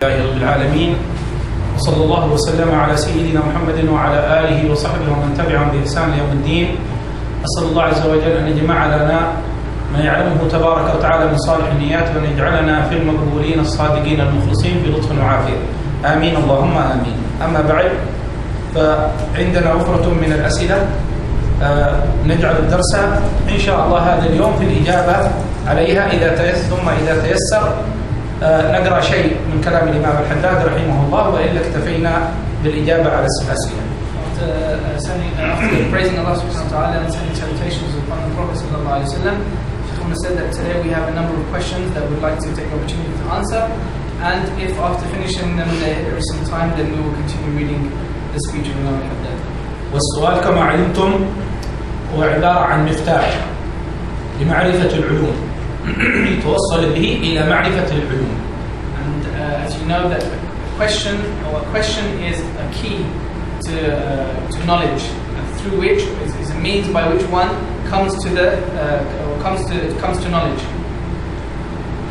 لله رب العالمين، وصلى الله وسلم على سيدنا محمد وعلى آله وصحبه ومن تبعهم بإحسان يوم الدين. أسأل الله عز وجل أن يجمع لنا ما يعلمه تبارك وتعالى من صالح النيات، وأن يجعلنا في المقبولين الصادقين المخلصين بلطف وعافية، آمين اللهم آمين. أما بعد، فعندنا وفرة من الأسئلة نجعل الدرس إن شاء الله هذا اليوم في الإجابة عليها ثم إذا تيسر نقرأ شيء من كلام الإمام الحداد رحمه الله، وإلا اكتفينا بالإجابة على الأسئلة. After praising Allah subhanahu wa ta'ala and sending salutations upon the Prophet sallallahu alayhi wa sallam, Sheikh said that today we have a number of questions that we'd like to take the opportunity to answer, and if after finishing them there is some time, then we will continue reading the speech of Imam al-Haddad. والسؤال كما علمتم هو عبارة عن مفتاح لمعرفة العلوم يتوصل به إلى معرفة العلوم. And as you know, that question is a key to knowledge, through which is a means by which one comes to knowledge.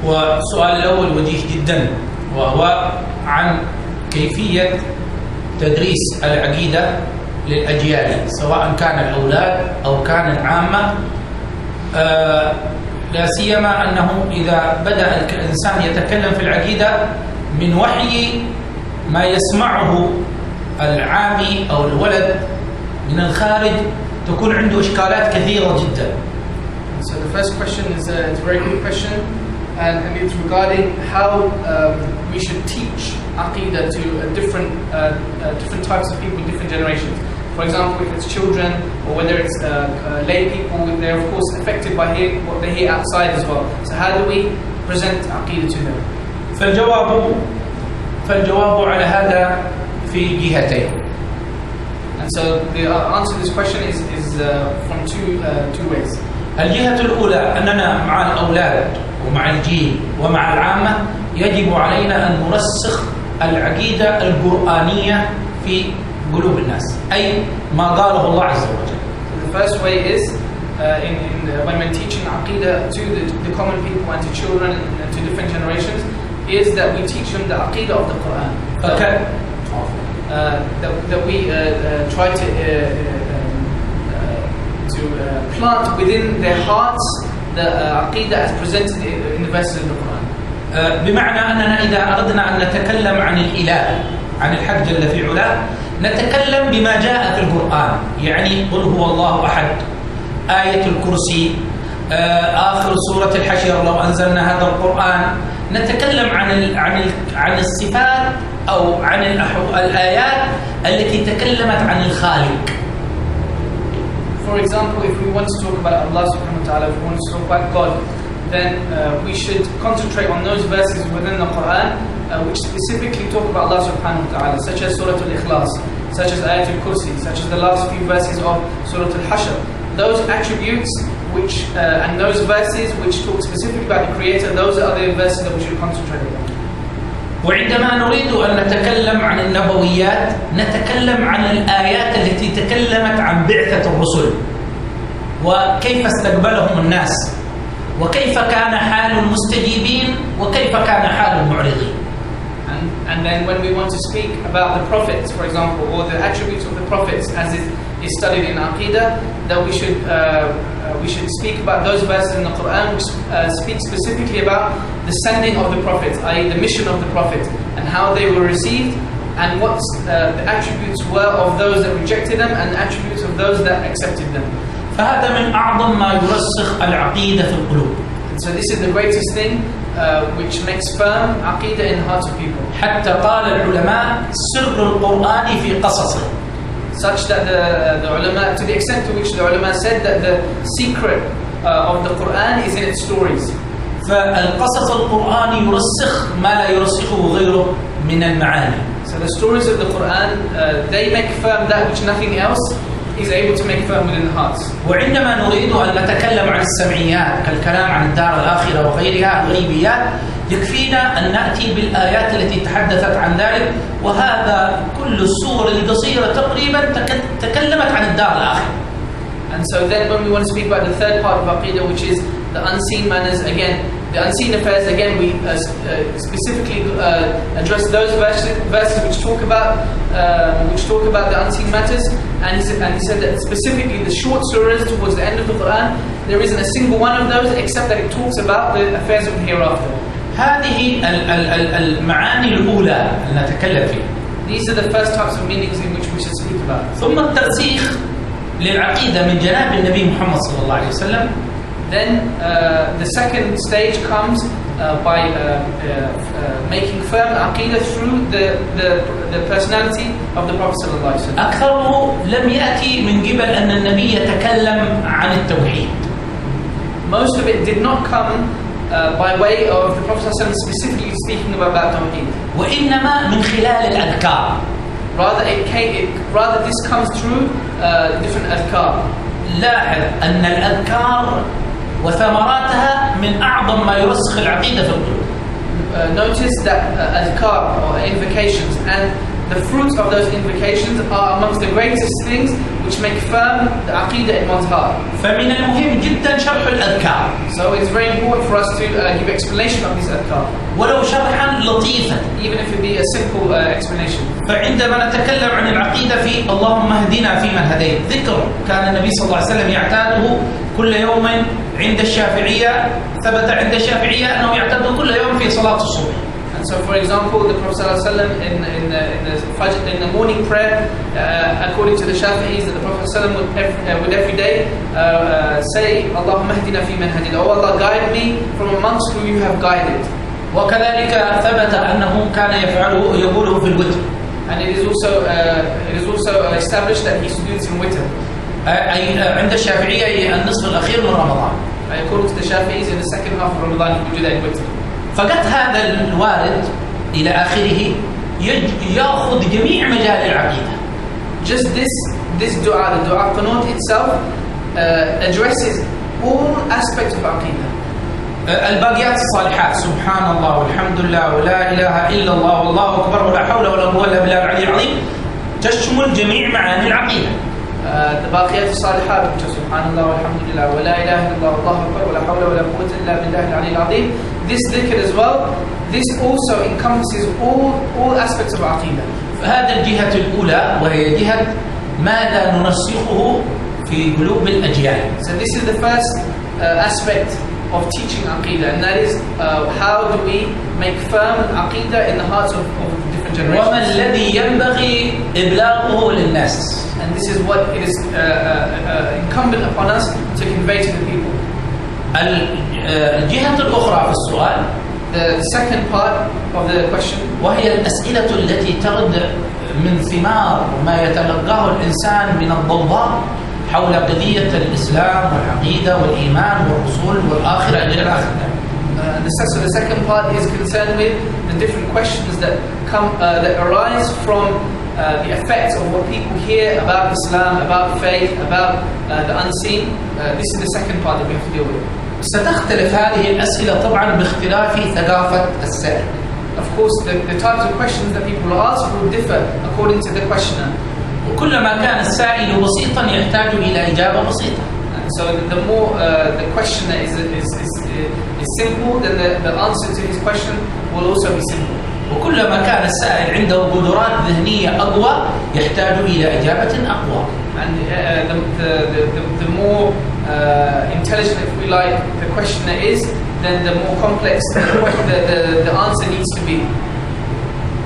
والسؤال الأول وجيه جدا، وهو عن كيفية تدريس العقيدة للأجيال، سواء كان الأولاد أو كان العامة، لا سيما أنه إذا بدأ الإنسان يتكلم في العقيدة من وحي ما يسمعه العامي أو الولد من الخارج، تكون عنده إشكالات كثيرة جدا. So the first question is a very good question, and it's regarding how we should teach Aqidah to different types of people, different generations. For example, if it's children or whether it's lay people, they're of course affected by what they hear outside as well. So how do we present Aqidah to them? فالجواب على هذا في جهتين. And so the answer to this question is from two ways. الجهة الأولى أننا مع الأولاد ومع الجيل ومع العامة يجب علينا أن نرسخ العقيدة القرآنية في قلوب الناس، أي ما قاله الله عز وجل. The first way is when we're teaching Aqidah to the common people and to children and to different generations, is that we teach them the Aqidah of the Quran. That we try to plant within their hearts the Aqidah as presented in the verses of the Quran. بمعنى أننا إذا أردنا أن نتكلم عن الإله، عن الحق جل في علاه، نتكلم بما جاء في القرآن، يعني قل هو الله أحد، آية الكرسي، آخر سورة الحشر لو أنزلنا هذا القرآن، نتكلم عن الصفات أو عن الآيات التي تكلمت عن الخالق. For example, if we want to talk about Allah subhanahu wa ta'ala, if we want to talk about God, then we should concentrate on those verses within the Quran which specifically talk about Allah subhanahu wa ta'ala, such as Surah Al-Ikhlas, such as Ayat al-Kursi, such as the last few verses of Surah Al-Hashr. Those attributes and those verses which talk specifically about the Creator, those are the verses that we should concentrate on. وعندما نريد أن نتكلم عن النبويات نتكلم عن الآيات التي تكلمت عن بعثة الرسل وكيف استقبلهم الناس وكيف كان حال المستجيبين وكيف كان حال المعرضين. And then when we want to speak about the prophets, for example, or the attributes of the prophets as it is studied in Aqidah, that we should speak about those verses in the Quran which speak specifically about the sending of the prophets, i.e. the mission of the prophet, and how they were received, and what the attributes were of those that rejected them and the attributes of those that accepted them. فهذا من أعظم ما يرسخ العقيدة في القلوب. So this is the greatest thing which makes firm Aqidah in the hearts of people. حتى قال العلماء سر القرآن في قصصه. Such that the ulama, to the extent to which the ulama said that the secret of the Quran is in its stories. فالقصص القرآن يرسخ ما لا يرسخه غيره من المعاني. So the stories of the Quran, they make firm that which nothing else is able to make firm within the hearts. وعندما نريد أن نتكلم عن السمعيات كالكلام عن الدار الآخرة وغيرها الغيبيات، يكفينا أن نأتي بالآيات التي تحدثت عن ذلك، وهذا كل السور القصيرة تقريبا تكلمت عن الدار الآخرة. And so then when we want to speak about the third part of Aqidah, which is the unseen manners, again, The unseen affairs, again, we specifically address those verses which talk about the unseen matters. And he said that specifically the short surahs towards the end of the Quran, there isn't a single one of those except that it talks about the affairs of the hereafter. هذه المعاني الأولى التي نتكلم فيها. These are the first types of meanings in which we should speak about. ثم الترسيخ للعقيدة من جناب النبي محمد صلى الله عليه وسلم. Then the second stage comes by making firm عقيدة through the personality of the Prophet صلى الله عليه وسلم. أكثره لم يأتي من قبل أن النبي يتكلم عن التوحيد. Most of it did not come by way of the Prophet ﷺ specifically speaking about Tawheed. وإنما من خلال الأذكار. Rather this comes through different adhkar. لاحظ أن الأذكار وثمراتها من أعظم ما يرسخ العقيدة في القلوب. Notice that adhkar or invocations and the fruits of those invocations are amongst the greatest things which make firm the aqidah in one's heart. فمن المهم جدا شرح الأذكار. So it's very important for us to give explanation of these adhkar. ولو شرحا لطيفا. Even if it be a simple explanation. فعندما نتكلم عن العقيدة في اللهم اهدنا فيمن هديت، ذكر كان النبي صلى الله عليه وسلم يعتاده كل يوم عند الشافعية، ثبت عند الشافعية أنه يعتاده كل يوم في صلاة الصبح. And so, for example, the Prophet ﷺ in the morning prayer, according to the Shafi'is, that the Prophet ﷺ would every day say, Allahumma hdina fi man hadid. Oh Allah, guide me from amongst who you have guided. وكذلك ثبت أنه كان يفعله يقوله في الوتر. And it is also established that he used to do this in witr. أي عند الشافعية النصف الأخير من رمضان. According to the Shafi'is, in the second half of Ramadan, he would do that in witr. فقط هذا الوارد إلى آخره يأخذ جميع مجال العقيدة. Just this dua, the dua qanut itself, addresses all aspects of aqidah. الباقيات الصالحات سبحان الله والحمد لله ولا إله إلا الله والله أكبر ولا حول ولا قوة إلا بالله العلي العظيم تشمل جميع معاني العقيدة. الباقيات الصالحات سبحان الله والحمد لله ولا إله إلا الله والله أكبر ولا حول ولا قوة إلا بالله العلي العظيم. This dhikr as well, this also encompasses all aspects of aqidah. فهذه الجهة الأولى وهي جهة ماذا نرسخه في قلوب الأجيال. So this is the first aspect of teaching aqidah, and that is how do we make firm aqidah in the hearts of different generations. وما الذي ينبغي إبلاغه للناس. And this is what it is incumbent upon us to convey to the people. الجهة الأخرى في السؤال, the second part of the question, وهي الأسئلة التي ترد من ثمار ما يتلقاه الإنسان من الضوضاء حول قضية الإسلام والعقيدة والإيمان والرسول والآخرة إلى آخره. The second part is concerned with the different questions that arise from the effects of what people hear about Islam, about faith, about the unseen. This is the second part that we have to deal with. ستختلف هذه الأسئلة طبعا باختلاف ثقافة السائل. Of course, the types of questions that people ask will differ according to the questioner. وكلما كان السائل بسيطا يحتاج إلى إجابة بسيطة. So the more the questioner is simple, then the answer to his question will also be simple. وكلما كان السائل عنده قدرات ذهنية أقوى يحتاج إلى إجابة أقوى. And the more intelligent, if we like, the questioner is, then the more complex the answer needs to be.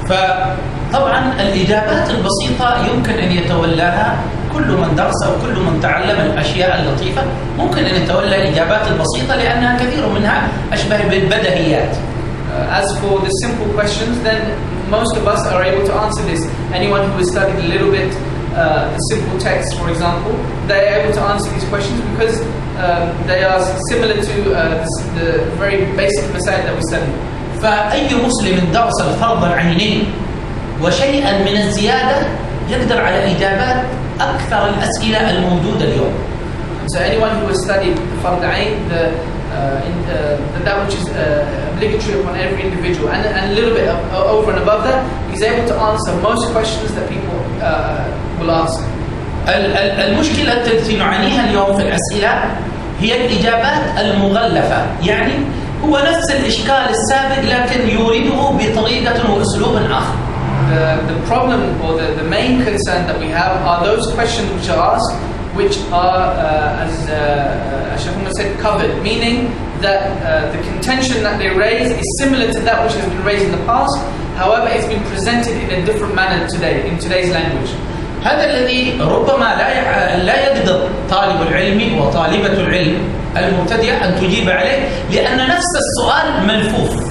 فطبعا الإجابات البسيطة يمكن أن يتولاها كل من درس وكل من تعلم الأشياء اللطيفة، ممكن أن يتولى الإجابات البسيطة لأنها كثير منها أشبه بالبديهيات. As for the simple questions, then most of us are able to answer this. Anyone who has studied a little bit the simple texts, for example, they are able to answer these questions because they are similar to the very basic masail that we study. فأي مسلم درس الفرض العيني وشيئا من الزيادة يقدر على إجابات أكثر الأسئلة الموجودة اليوم. So anyone who has studied the fard ayn, that which is obligatory upon every individual, and a little bit over and above that, is able to answer most questions that people will ask. المشكلة التي نعانيها اليوم في الأسئلة هي الإجابات المغلفة، يعني هو نفس الإشكال السابق لكن يورده بطريقة وأسلوب آخر. The problem or the main concern that we have are those questions which are asked, which are, as Shaykh Muhammad said, covered, meaning that the contention that they raise is similar to that which has been raised in the past. However, it's been presented in a different manner today, in today's language. هذا الذي ربما لا يقدر طالب العلم وطالبة العلم المبتدئة أن تجيب عليه لأن نفس السؤال ملفوف.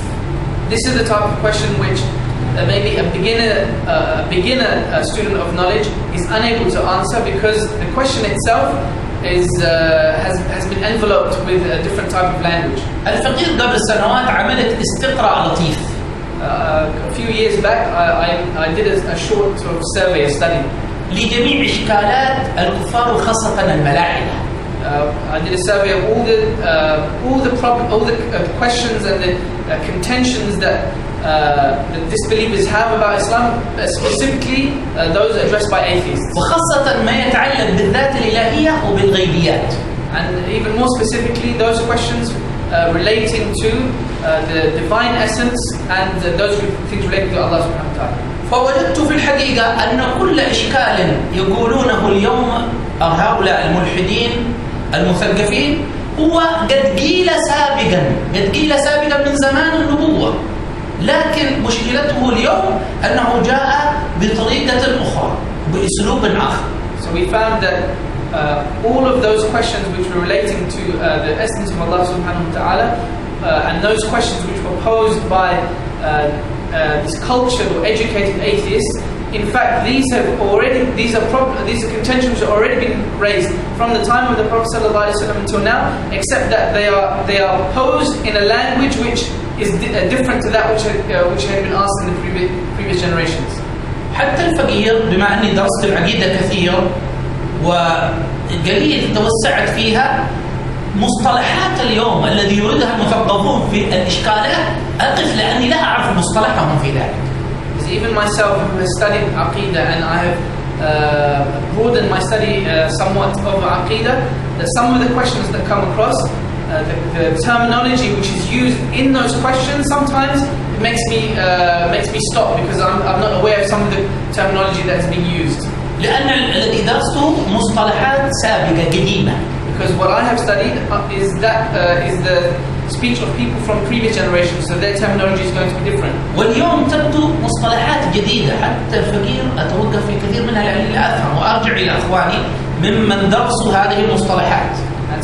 This is the type of question which maybe a beginner student of knowledge is unable to answer because the question itself has been enveloped with a different type of language. الفقير قبل سنوات عملت استقراء لطيف. A few years back, I did a short sort of survey, a study. لجميع إشكالات الكفار وخاصة الملاحدة. I did a survey of all the questions and the contentions that the disbelievers have about Islam, specifically those addressed by atheists. وخاصة ما يتعلق بالذات الإلهية وبالغيبيات. And even more specifically, those questions relating to the divine essence and those things relating to Allah subhanahu wa ta'ala. فوجدت في الحقيقة أن كل إشكال يقولونه اليوم هؤلاء الملحدين المثقفين هو قد قيل سابقا من زمان النبوة، لكن مشكلته اليوم أنه جاء بطريقة أخرى بأسلوب آخر. So we found that all of those questions which were relating to the essence of Allah subhanahu wa ta'ala and those questions which were posed by these cultured or educated atheists, in fact these are contentions which have already been raised from the time of the Prophet sallallahu alaihi wasallam until now, except that they are posed in a language which is different to that which had been asked in the previous generations. حتى الفقير بما أني درست العقيدة كثير وقليل توسعت فيها، مصطلحات اليوم الذي يريدها المثقفون في الإشكالات أقف لأني لا أعرف مصطلحهم في ذلك. Even myself who has studied عقيدة and I have broadened my study somewhat of عقيدة, that some of the questions that come across, the terminology which is used in those questions, sometimes it makes me stop because I'm not aware of some of the terminology that is being used. لأن الذي درسته مصطلحات سابقة قديمة. Because what I have studied is the speech of people from previous generations, so their terminology is going to be different. واليوم تبدو مصطلحات جديدة، حتى الفقير أتوقف في كثير منها لأني لا أفهم وأرجع إلى أخواني ممن درسوا هذه المصطلحات. And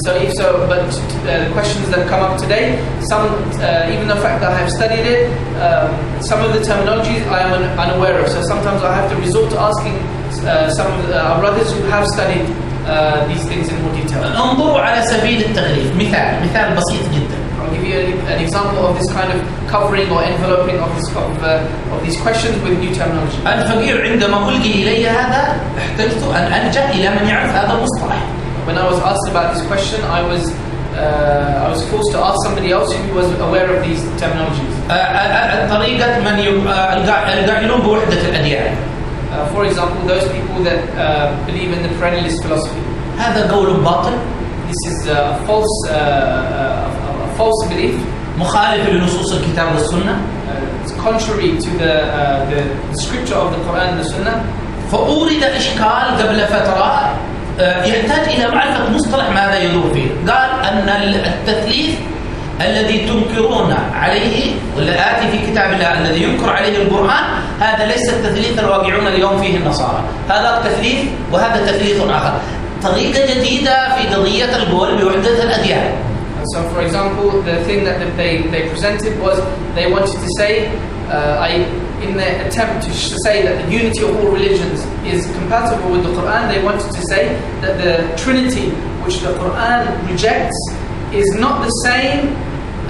but the questions that come up today, even the fact that I have studied it, some of the terminologies I am unaware of. So sometimes I have to resort to asking some of our brothers who have studied these things in more detail. انظروا على سبيل التغليف مثال بسيط جدا. I'll give you an example of this kind of covering or enveloping of these questions with new terminology. الفقير عندما ألقي إلي هذا احتجت أن ألجأ إلى من يعرف هذا المصطلح. When I was asked about this question, I was forced to ask somebody else who was aware of these terminologies. طريقة من القائلون بوحدة الأديان. For example, those people that believe in the perennialist philosophy. هذا قول باطل. This is a false belief. مخالف لنصوص الكتاب والسنة. It's contrary to the scripture of the Quran and the Sunnah. فأورد إشكال قبل فترة يحتاج إلى معرفة مصطلح ماذا يدور فيه. قال أن التثليث الذي تنكرون عليه ولا آتي في كتاب الله الذي ينكر عليه القرآن، هذا ليس التثليث الواقعون اليوم فيه النصارى، هذا تثليث وهذا تثليث آخر، طريقة جديدة في قضية القول بوحدة الأديان. So for example, the thing that they presented was they wanted to say, in their attempt to say that the unity of all religions is compatible with the Quran, they wanted to say that the Trinity which the Quran rejects is not the same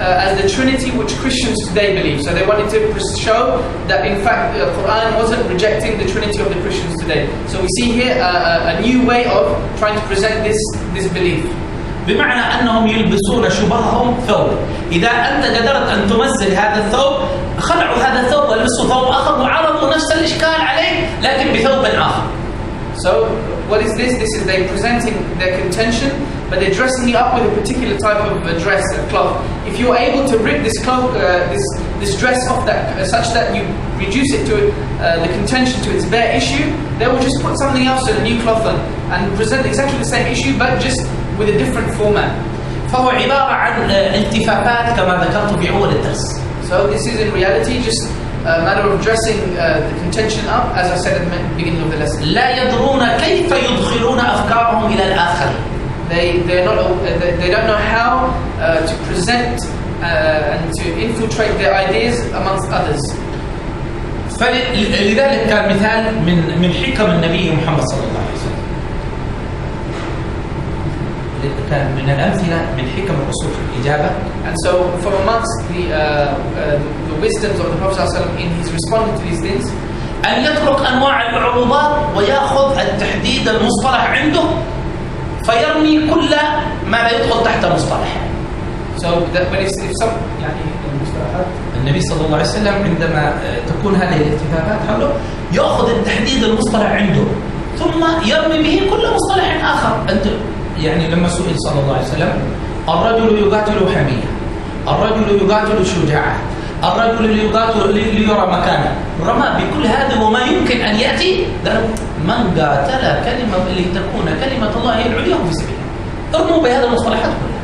as the Trinity which Christians today believe. So they wanted to show that in fact the Quran wasn't rejecting the Trinity of the Christians today. So we see here a new way of trying to present this belief. بمعنى أنهم يلبسون شبههم ثوب، إذا أنت قدرت أن تمثل هذا الثوب خلعوا هذا الثوب ولبسوا ثوب آخر وعرضوا نفس الإشكال عليه لكن بثوب آخر. So what is this? This is they presenting their contention, but they're dressing it up with a particular type of dress, a cloth. If you're able to rip this cloth, this dress off that such that you reduce it to the contention to its bare issue, they will just put something else in a new cloth on and present exactly the same issue, but just with a different format. فهو عبارة عن التفافات كما ذكرت في أول الدرس. So this is in reality just a matter of dressing the contention up, as I said at the beginning of the lesson. لا يدرون كيف يدخلون أفكارهم إلى الآخر. They don't know how to present and to infiltrate their ideas amongst others. فلذلك كان مثال من حكم النبي محمد صلى الله عليه وسلم. كان من الأمثلة من حكم الرسول في الإجابة. And so from amongst the wisdoms of the Prophet ﷺ in his responding to these things, أن يترك أنواع العروضات ويأخذ التحديد المصطلح عنده فيرمي كل ما لا يدخل تحت مصطلح. So that when if some يعني المصطلحات النبي صلى الله عليه وسلم عندما تكون هذه الاتفاقات حوله يأخذ التحديد المصطلح عنده ثم يرمي به كل مصطلح آخر. أنت يعني لما سئل صلى الله عليه وسلم الرجل يقاتل حمية، الرجل يقاتل شجاعة، الرجل يقاتل ليرى مكانه، رمى بكل هذا وما يمكن أن يأتي من قاتل كلمة لتكون كلمة الله هي العليا في سبيله. ارموا بهذا المصطلحات كلها.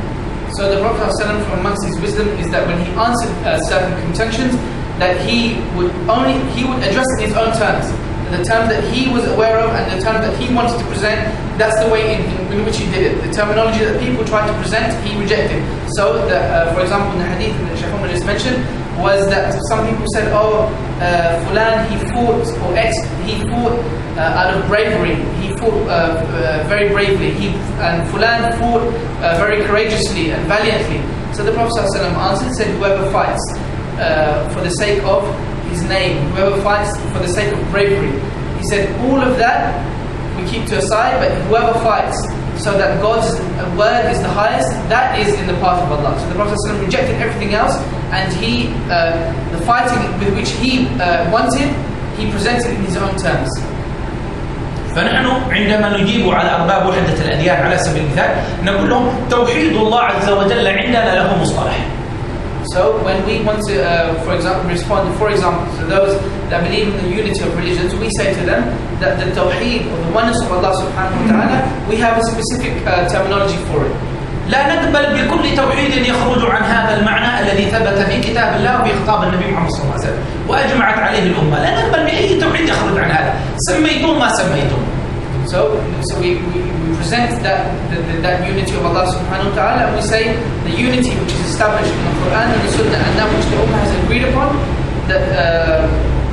So the Prophet ﷺ from amongst his wisdom is that when he answered certain contentions, that he would address it in his own terms. The terms that he was aware of and the terms that he wanted to present, that's the way in which he did it. The terminology that people tried to present, he rejected. So, for example, in the hadith that Shaykh Umar just mentioned, was that some people said, Fulan, he fought out of bravery. He fought very bravely. And Fulan fought very courageously and valiantly. So the Prophet ﷺ answered, said, whoever fights for the sake of his name, whoever fights for the sake of bravery. He said, all of that we keep to a side, but whoever fights so that God's word is the highest, that is in the path of Allah. So the Prophet ﷺ rejected everything else, and the fighting with which he wanted, he presented in his own terms. فنحن عندما نجيب على أرباب وحدة الأديان على سبيل المثال نقول لهم توحيد الله عز وجل عندنا له مصطلح. So when we want to, for example, respond, for example, to those that believe in the unity of religions, we say to them that the tawheed or the oneness of Allah subhanahu wa ta'ala, we have a specific terminology for it. لا نقبل بكل توحيد يخرج عن هذا المعنى الذي ثبت في كتاب الله وفي خطاب النبي محمد صلى الله عليه وسلم وأجمعت عليه الأمة. لا نقبل بأي توحيد يخرج عن هذا سميتم ما سميتم. So we present that unity of Allah subhanahu wa ta'ala, and we say the unity which is established in the Quran and the Sunnah and that which the Ummah has agreed upon, that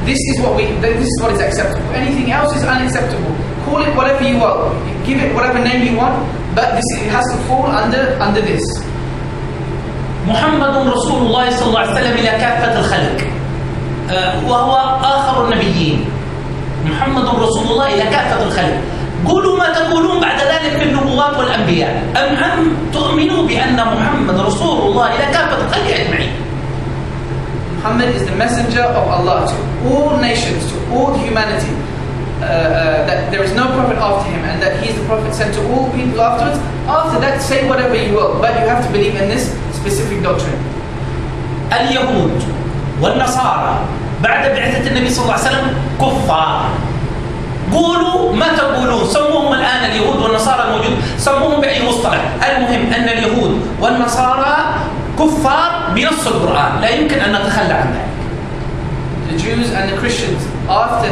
this is what is acceptable. Anything else is unacceptable. Call it whatever you want, give it whatever name you want, but it has to fall under this. محمد رسول الله صلى الله عليه وسلم إلى كافة الخلق وهو آخر النبيين. محمد رسول الله إلى كافة الخلق. قولوا ما تقولون بعد ذلك من النبوات والأنبياء أم تؤمنوا بأن محمد رسول الله إلى كافة الخلق أجمعين. Muhammad is the messenger of Allah to all nations, to all humanity. That there is no prophet after him, and that he is the prophet sent to all people afterwards. After that, say whatever you will, but you have to believe in this specific doctrine. اليهود والنصارى بعد بعثة النبي صلى الله عليه وسلم كفار. قولوا ما تقولون، سموهم الآن اليهود والنصارى الموجود، سموهم بأي مصطلح. المهم أن اليهود والنصارى كفار بنص القرآن، لا يمكن أن نتخلى عن ذلك. The Jews and the Christians after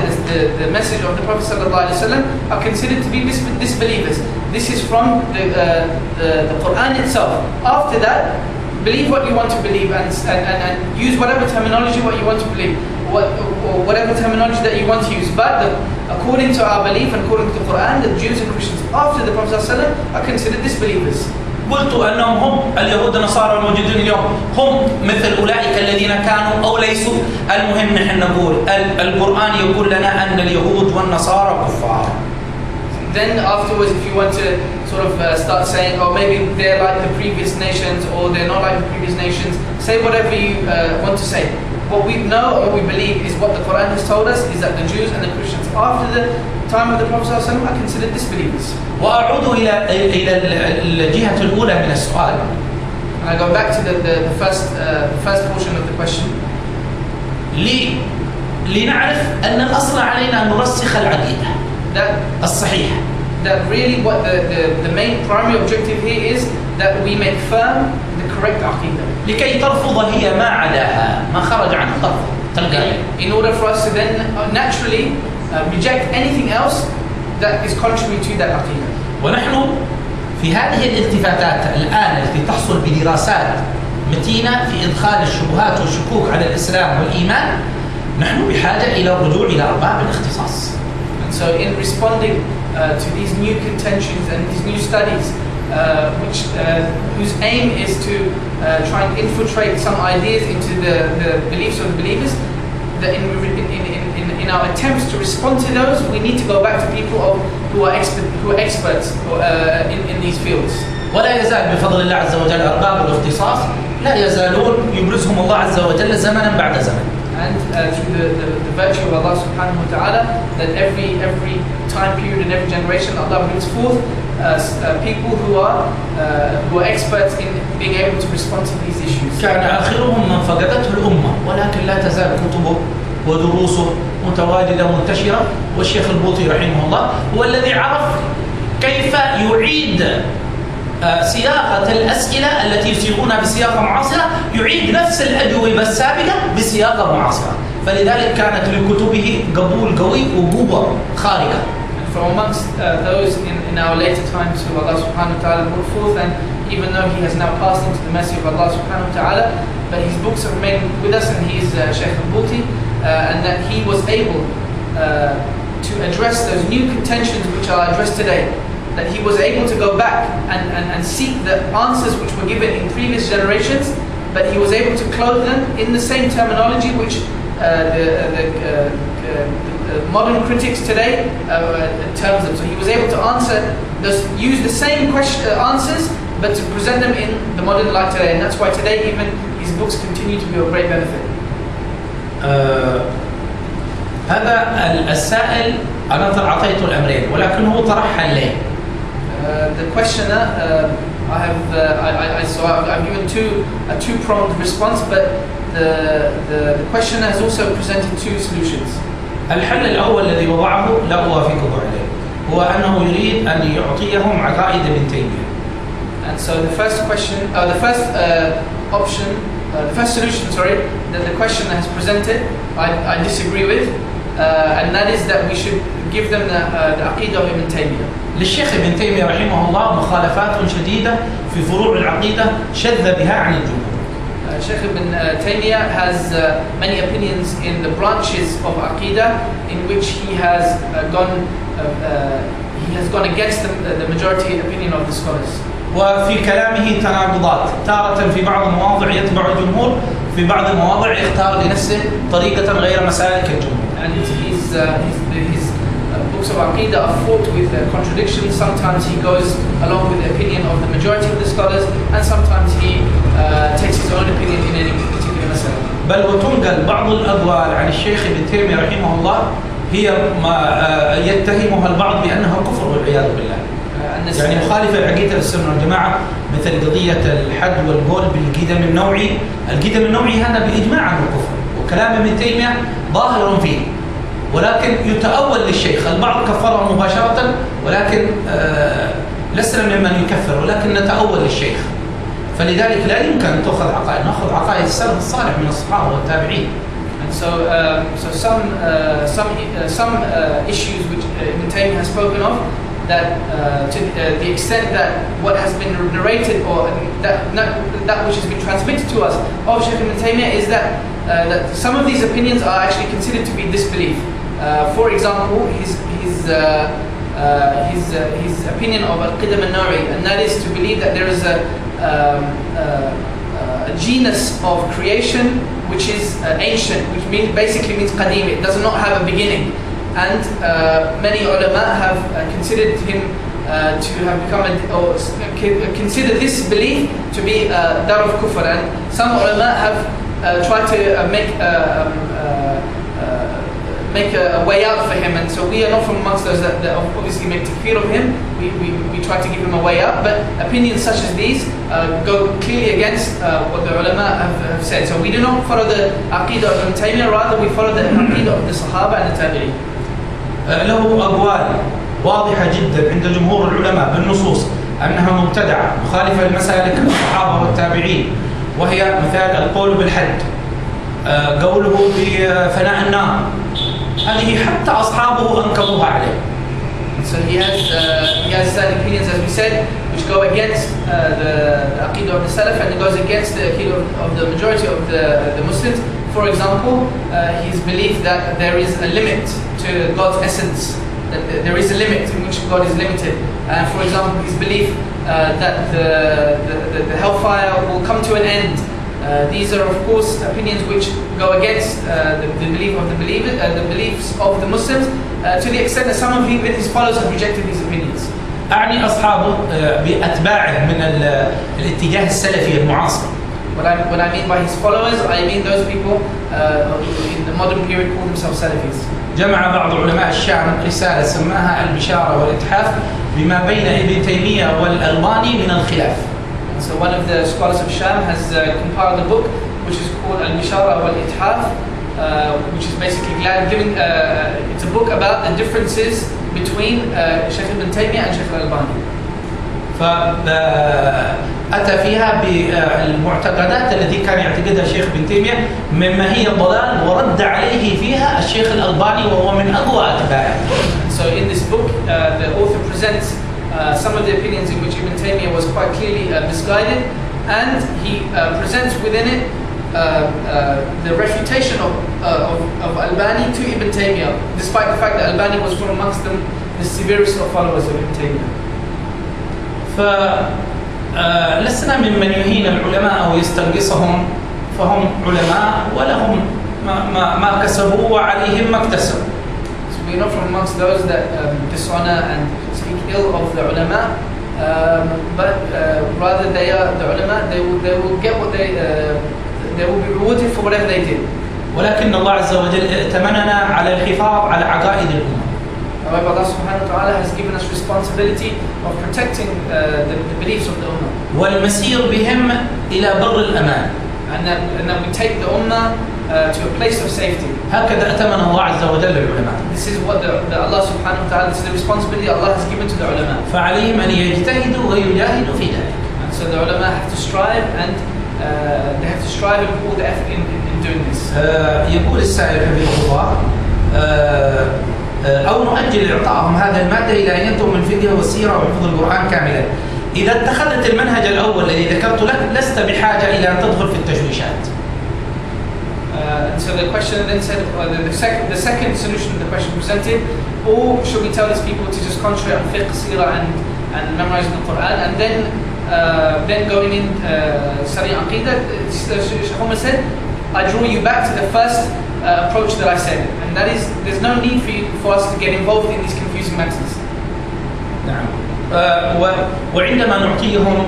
the message of the Prophet ﷺ are considered to be disbelievers. This is from the Quran itself. After that, believe what you want to believe and use whatever terminology what you want to believe, whatever terminology that you want to use. But according to our belief and according to the Quran, the Jews and Christians after the Prophet ﷺ are considered disbelievers. قلت أنهم هم اليهود النصارى الموجودين اليوم هم مثل أولئك الذين كانوا أو ليسوا. المهم نحن نقول القرآن يقول لنا أن اليهود والنصارى كفار. Then afterwards, if you want to sort of start saying, oh, maybe they're like the previous nations or they're not like the previous nations, say whatever you want to say. What we know and what we believe is what the Quran has told us is that the Jews and the Christians after the time of the Prophet ﷺ are considered disbelievers. وأعود إلى الجهة الأولى من السؤال. And I go back to the first portion of the question. لنعرف أن الأصل علينا أن نرسخ العقيدة الصحيحة. That really what the main primary objective here is that we make firm the correct عقيدة. لكي ترفض هي ما عداها ما خرج عن الطرف. In order for us to then naturally reject anything else that is contrary to that عقيدة. ونحن في هذه الالتفاتات الآن التي تحصل بدراسات متينة في إدخال الشبهات والشكوك على الإسلام والإيمان نحن بحاجة إلى الرجوع إلى أرباب الاختصاص. And so in responding to these new contentions and these new studies whose aim is to try and infiltrate some ideas into the beliefs of the believers, that in our attempts to respond to those, we need to go back to people who are experts in these fields. ولا يزال بفضل الله عز وجل أرباب الاختصاص لا يزالون يبرزهم الله عز وجل زمنا بعد زمن. And through the virtue of Allah subhanahu wa ta'ala, that every time period and every generation Allah brings forth people who are experts in being able to respond to these issues. كان آخرهم من فقدته الأمة ولكن لا تزال كتبه ودروسه متواجدة منتشرة. والشيخ البوطي رحمه الله هو الذي عرف كيف يعيد صياغة الأسئلة التي يصيغونها بصياغة معاصرة يعيد نفس الأجوبة السابقة بصياغة معاصرة. فلذلك كانت لكتبه قبول قوي وقوة خارقة. From amongst those in our later times who Allah subhanahu wa ta'ala brought forth, and even though he has now passed into the mercy of Allah subhanahu wa ta'ala, but his books have remained with us, and he is Shaykh al-Buti, and that he was able to address those new contentions which are addressed today. That he was able to go back and seek the answers which were given in previous generations, but he was able to clothe them in the same terminology which the modern critics today terms them. So he was able to use the same answers, but to present them in the modern light today. And that's why today even his books continue to be of great benefit. هذا السائل أنا أعطيته الأمرين ولكن هو طرحها ليه. The questioner, I've given a two-pronged response, but the questioner has also presented two solutions. الحل الأول الذي وضعه لا أوافقه عليه هو أنه يريد أن يعطيهم عقائد ابن تيمية. And so the first question, the first option, the first solution, that the questioner has presented, I disagree with, and that is that we should give them the عقيدة of Ibn Taymiyyah. للشيخ ابن تيمية رحمه الله مخالفات شديدة في فروع العقيدة شذ بها عن الجمهور. Sheikh Ibn Taymiyyah has many opinions in the branches of Aqidah in which he has gone against the majority opinion of the scholars. وفي كلامه تناقضات تارة في بعض المواضع يتبع الجمهور في بعض المواضع يختار لنفسه طريقة غير مسالك الجمهور. And his books of Aqidah are fraught with contradictions. Sometimes he goes along with the opinion of the majority of the scholars, and sometimes he takes his own opinion in any particular مسألة. بل وتنقل بعض الأقوال عن الشيخ ابن تيمية رحمه الله هي ما يتهمها البعض بأنها كفر والعياذ بالله. يعني مخالفة لعقيدة السنة والجماعة مثل قضية الحد والقول بالقدم النوعي. القدم النوعي هذا بإجماع عنه كفر، وكلام ابن تيمية ظاهر فيه، ولكن يتأول للشيخ. البعض كفره مباشرة ولكن لسنا ممن يكفر، ولكن نتأول للشيخ. فلذلك لا يمكن أن نأخذ عقائد السلف الصالح من الصحابة والتابعين. And so some issues which Ibn Taymiyyah has spoken of, that to the extent that what has been narrated or that which has been transmitted to us of Shaykh Ibn Taymiyyah is that some of these opinions are actually considered to be disbelief. For example, his opinion of al-qidam al-nawi, and that is to believe that there is a genus of creation which is ancient, which basically means qadim. It does not have a beginning. And many ulama have considered him to have become consider this belief to be dar of kufr, and some ulama have tried to make a way out for him, and so we are not from amongst those that obviously make takfir of him. We try to give him a way out, but opinions such as these go clearly against what the ulama have said. So we do not follow the عقيدة of Ibn Taymiyyah, rather we follow the عقيدة of the Sahaba and the Tabi'in. له أقوال واضحة جدا عند جمهور العلماء بالنصوص أنها مبتدعة مخالفة لمسالك الصحابة والتابعين، وهي مثال القول بالحد، قوله بفناء النار، هذه حتى أصحابه أنكروها عليه. So he has certain opinions, as we said, which go against the Aqidah of the Salaf, and it goes against the Aqidah of the majority of the Muslims. For example, his belief that there is a limit to God's essence, that there is a limit in which God is limited. And for example, his belief that the hellfire will come to an end. These are, of course, opinions which go against the belief of the beliefs of the Muslims, to the extent that some of even his followers have rejected these opinions. أعني أصحابه بأتباعه من الاتجاه السلفي المعاصر. What I mean by his followers, I mean those people in the modern period call themselves Salafis. جمع بعض علماء الشام رسالة سماها البشارة والإتحاف بما بين ابن تيمية والألباني من الخلاف. So one of the scholars of Sham has compiled a book which is called Al-Bishara wal-Ithaf, which is basically giving it's a book about the differences between Shaykh ibn Taymiyyah and Shaykh al-Albani. فأتى فيها بالمعتقدات التي كان يعتقدها الشيخ ابن تيمية مما هي الضلال، ورد عليه فيها الشيخ الألباني وهو من أقوى أتباعه. So in this book, the author presents some of the opinions in which Ibn Taymiyyah was quite clearly misguided, and he presents within it the refutation of Albani to Ibn Taymiyyah, despite the fact that Albani was from amongst them the severest of followers of Ibn Taymiyyah. فلسنا ممن يهين العلماء أو يستنقصهم، فهم علماء ولهم ما كسبوا وعليهم ما اكتسبوا. So we are not from amongst those that dishonor and speak ill of the ulama, but rather they are the ulama. They will get what they will be rewarded for whatever they did. ولكن الله عز وجل ائتمننا على الحفاظ على عقائد الأمة. However, Allah subhanahu wa ta'ala has given us responsibility of protecting the beliefs of the ummah. والمسير بهم إلى بر الأمان. And that we take the ummah to a place of safety. هكذا ائتمن الله عز وجل العلماء. This is what the Allah subhanahu wa ta'ala, this is the responsibility Allah has given to the ulama. فعليهم أن يجتهدوا ويجاهدوا في ذلك. And so the ulama have to strive, and they have to strive and put all the effort in doing this. يقول السائل حفظه الله أو نؤجل إعطائهم هذا المادة إلى أن ينتهوا من الفقه والسيرة وحفظ القرآن كاملا. إذا اتخذت المنهج الأول الذي ذكرت لك لست بحاجة إلى أن تدخل في التشويشات. And so the question then said, the second solution to the question presented, or should we tell these people to just concentrate on fiqh, seerah, and memorizing the Quran, and then going in studying Aqidah? Shaykh Umar said, I draw you back to the first approach that I said, and that is, there's no need for us to get involved in these confusing matters. نعم. وعندما نعطيهم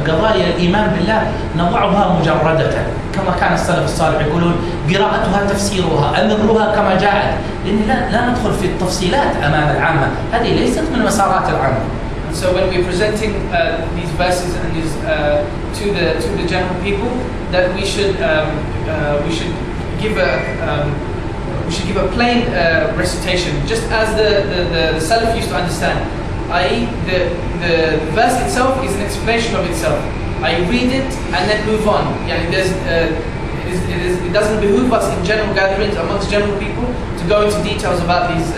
قضايا الإيمان بالله نضعها مجردة كما كان السلف الصالح يقولون قراءتها تفسيرها أمرها كما جاءت، لأن لا ندخل في التفصيلات أمام العامة، هذه ليست من مسارات العامة. So when we're presenting these verses and these to the general people, that we should give a plain recitation, just as the Salaf used to understand. I.e., the verse itself is an explanation of itself. I read it and then move on. It doesn't behoove us in general gatherings amongst general people to go into details about these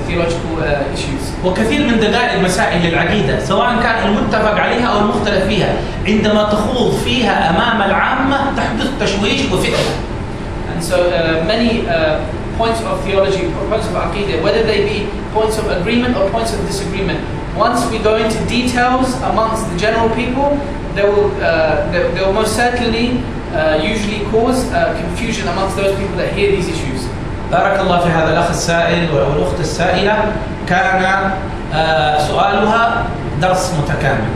theological issues. وكثير من دقائق مسائل العقيدة سواء كان المتفق عليها أو المختلف فيها عندما تخوض فيها أمام العامة تحدث تشويش وفتنة. And so many points of theology, points of Aqidah, whether they be points of agreement or points of disagreement, once we go into details amongst the general people, they will most certainly usually cause confusion amongst those people that hear these issues. بارك الله في هذا الأخ السائل والأخت السائلة، كان سؤالها درس متكامل.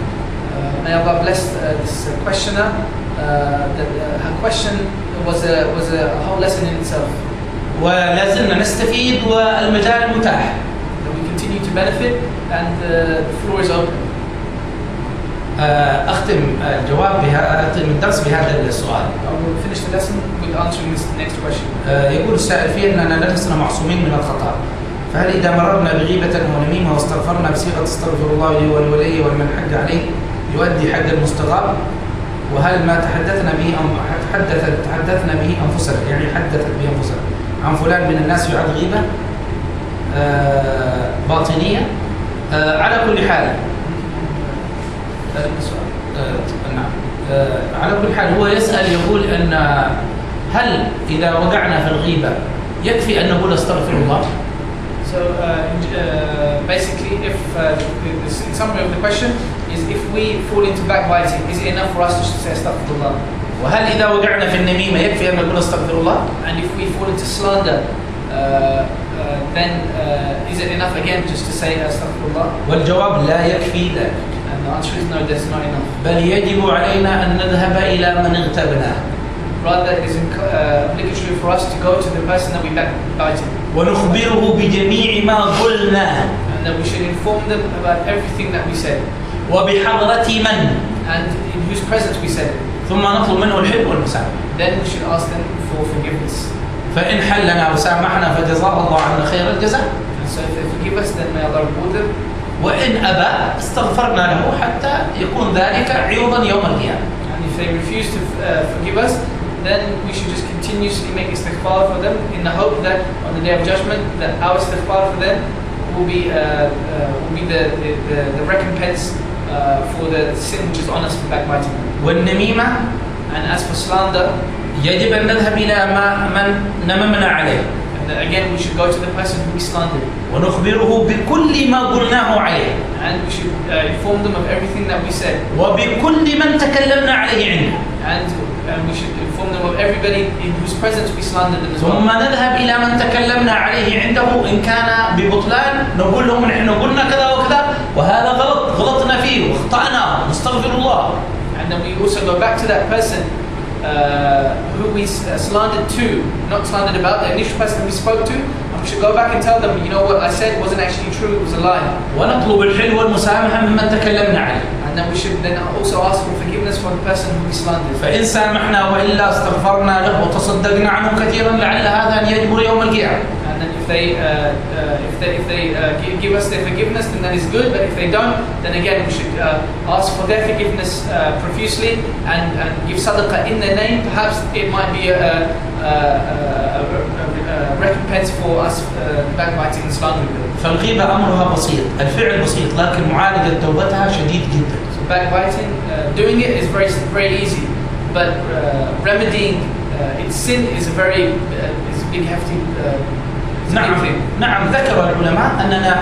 May Allah bless this questioner. Her question was a whole lesson in itself. ولازلنا نستفيد والمجال متاح. We continue to benefit and the floor is open. أختم الدرس بهذا السؤال. I will finish the lesson with answering this next question. يقول السائل فيه أننا لسنا معصومين من الخطأ، فهل إذا مررنا بغيبة ونميمة واستغفرنا بصيغة استغفر الله لي ولولي ولمن حق عليه يؤدي حق المستغاب؟ وهل ما تحدثنا به أنفسنا، يعني حدثت به أنفسنا عن فلان من الناس يعد غيبة باطنية؟ على كل حال نعم، على كل حال هو يسأل يقول أن هل إذا وقعنا في الغيبة يكفي أن نقول استغفر الله؟ So basically, if the summary of the question is, if we fall into backbiting, is it enough for us to say astaghfirullah? وهل إذا وقعنا في النميمة يكفي أن نقول استغفر الله؟ And if we fall into slander, then is it enough again just to say astaghfirullah? والجواب لا يكفي ذلك. And the answer is no, that's not enough. بل يجب علينا أن نذهب إلى من اغتبناه. Rather, it is obligatory for us to go to the person that we backbited. ونخبره بجميع ما قلناه. And that we should inform them about everything that we said. وبحضرة من. And in whose presence we said it. ثم نطلب منه الحب والمسامحة. Then we should ask them for forgiveness. فإن حلنا وسامحنا فجزاه الله عنا خير الجزاء. And so if they forgive us, then may Allah reward them. وإن أبى استغفرنا له حتى يكون ذلك عوضا يوم القيامة. And if they refuse to forgive us, then we should just continuously make istighfar for them in the hope that on the day of judgment that our istighfar for them will be the recompense for the sin which is on us for backbiting. والنميمة. And as for slander, يجب أن نذهب إلى من نممنا عليه. And again, we should go to the person who we slandered. ونخبره بكل ما قلناه عليه. And we should inform them of everything that we said. وبكل من تكلمنا عليه عنده. And we should inform them of everybody in whose presence we slandered them as well. ثم نذهب إلى من تكلمنا عليه عنده إن كان ببطلان نقول لهم نحن قلنا كذا وكذا وهذا غلطنا فيه واخطأنا نستغفر الله. And then we also go back to that person who we slandered to, not slandered about, the initial person we spoke to, and we should go back and tell them, you know what I said wasn't actually true, it was a lie. ونطلب الحل والمسامحة ممن تكلمنا عليه. And then we should then also ask for forgiveness for the person who we slandered. فإن سامحنا وإلا استغفرنا له وتصدقنا عنه كثيرا لعل هذا أن يجبر يوم القيامة. And then if they give us their forgiveness, then that is good. But if they don't, then again we should ask for their forgiveness profusely and give sadaqah in their name. Perhaps it might be a recompense for us backbiting and slandering them. فالغيبة أمرها بسيط، الفعل بسيط، لكن معالجة توبتها شديد جدا. So backbiting, doing it is very easy, but remedying its sin is a big hefty. نعم ذكر العلماء أننا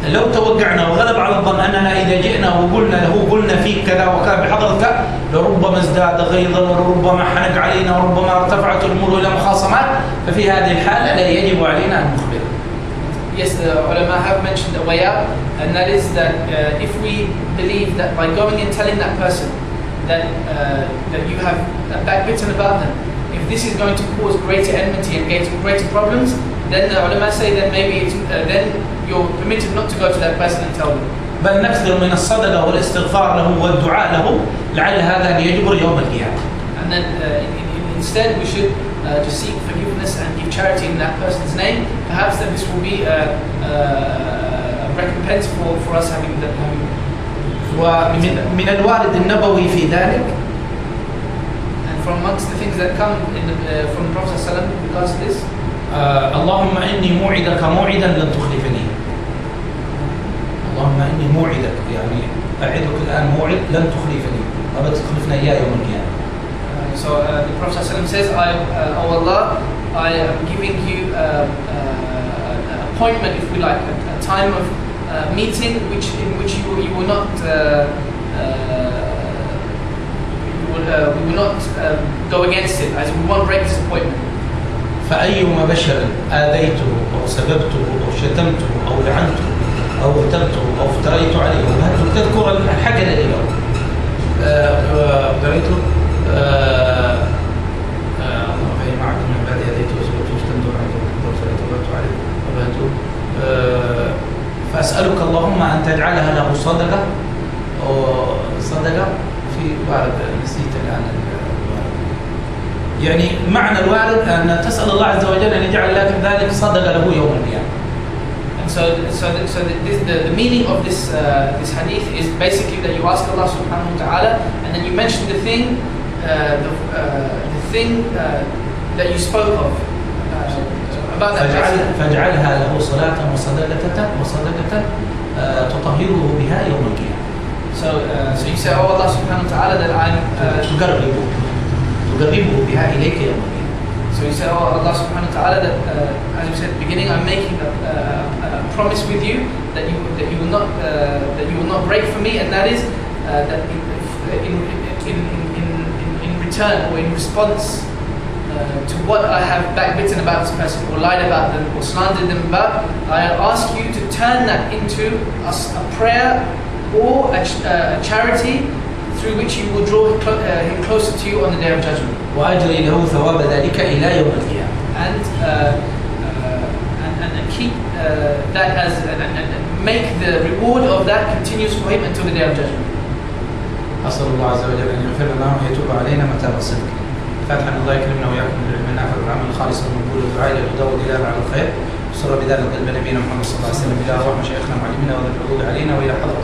لو توقعنا وغلب على الظن أننا إذا جئنا وقلنا له قلنا فيك كذا وكذا بحضرتك لربما ازداد غيظا ولربما حنق علينا وربما ارتفعت الأمور إلى مخاصمات، ففي هذه الحالة لا يجب علينا أن نخبره. Yes, the ulama have mentioned a way out, and that is that if we believe that by going and telling that person that you have backbitten about them, if this is going to cause greater enmity and greater problems, then the ulama say that maybe then you're permitted not to go to that person and tell them. بل نكثر من الصدقة والاستغفار له والدعاء له لعل هذا أن يجبر يوم القيامة. And then instead we should just seek forgiveness and give charity in that person's name. Perhaps that this will be a recompense for us having that. ومن الوارد النبوي في ذلك. And from amongst the things that come from the Prophet ﷺ in regards to this. اللهم إني موعدك موعدا لن تخلفني. اللهم إني موعدك يعني أعدك الآن موعد لن تخلفني، ما بتخلفنا إياه يوم القيامة. So the Prophet ﷺ says, "Oh Allah, I am giving you an appointment, if we like, a time of meeting, in which you will not we will not go against it, as we won't break this appointment." فأيما بشر آذيته أو سببته أو شتمته أو لعنته أو اغتبته أو افتريت عليه، تذكر الحاجة اليوم افتريته فاجعلها له صدقة صدقة في وارد نسيت الآن يعني معنى الوارد أن تسأل الله عز وجل أن يجعل لك ذلك صدقة له يوم القيامة. And the meaning of this hadith is basically that you ask Allah subhanahu wa ta'ala, and then you mention the thing that you spoke of about that person. فاجعلها له صلاة وصدقة تطهره بها يوم القيامة. So you say, oh Allah subhanahu wa ta'ala, that I'm تقربه بها إليك يوم القيامة. So you say, oh Allah subhanahu wa ta'ala, that as you said at the beginning, I'm making a promise with you that you will not break for me, and that is that in return or in response to what I have backbitten about this person or lied about them or slandered them about, I ask you to turn that into a prayer or a charity through which you will draw him closer to you on the day of judgment. وأجري له ثواب ذلك إلى يوم القيامة. And keep that as and make the reward of that continuous for him until the day of judgment. أسأل الله عز وجل أن يغفر لنا ويتوب علينا متى الصدق. فاتحا الله يكرمنا وياكم بالعلم النافع والعمل الخالص والمقبول والدعاء للهدى والدلالة على الخير. وصلى بذلك قلب نبينا محمد صلى الله عليه وسلم إلى أرواح مشايخنا ومعلمينا وذي الحضور علينا وإلى حضرة